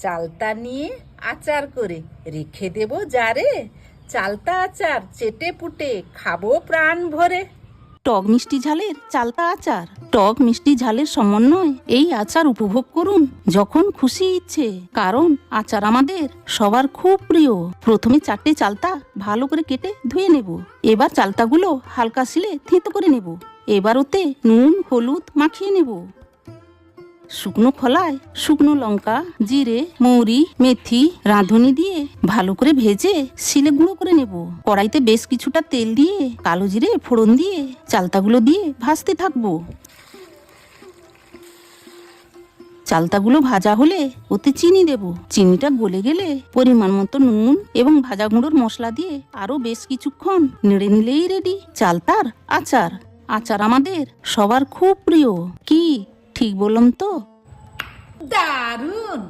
চালতা নিয়ে আচার করে রেখে দেবো জারে। চালতা আচার চেটে পুটে খাবো প্রাণ ভরে। টক মিষ্টি ঝালের চালতা আচার, টক মিষ্টি ঝালের সমন্বয় এই আচার উপভোগ করুন যখন খুশি ইচ্ছে, কারণ আচার আমাদের সবার খুব প্রিয়। প্রথমে 4টে চালতা ভালো করে কেটে ধুয়ে নেব। এবার চালতাগুলো হালকা শিলে থেঁতো করে নেব। এবার ওতে নুন হলুদ মাখিয়ে নেব। শুকনো খোলায় শুকনো লঙ্কা, জিরে, মৌরি, মেথি, রাঁধুনি দিয়ে ভালো করে ভেজে শিলে গুঁড়ো করে নেব। কড়াইতে বেশ কিছুটা তেল দিয়ে কালো জিরে ফোড়ন দিয়ে চালতাগুলো দিয়ে ভাজতে থাকবো। চালতাগুলো ভাজা হলে ওতে চিনি দেব। চিনিটা গলে গেলে পরিমাণ মতো নুন এবং ভাজা গুঁড়োর মশলা দিয়ে আরো বেশ কিছুক্ষণ নেড়ে নিলেই রেডি চালতার আচার। আচার আমাদের সবার খুব প্রিয়। কি ঠিক বললাম তো? দারুণ।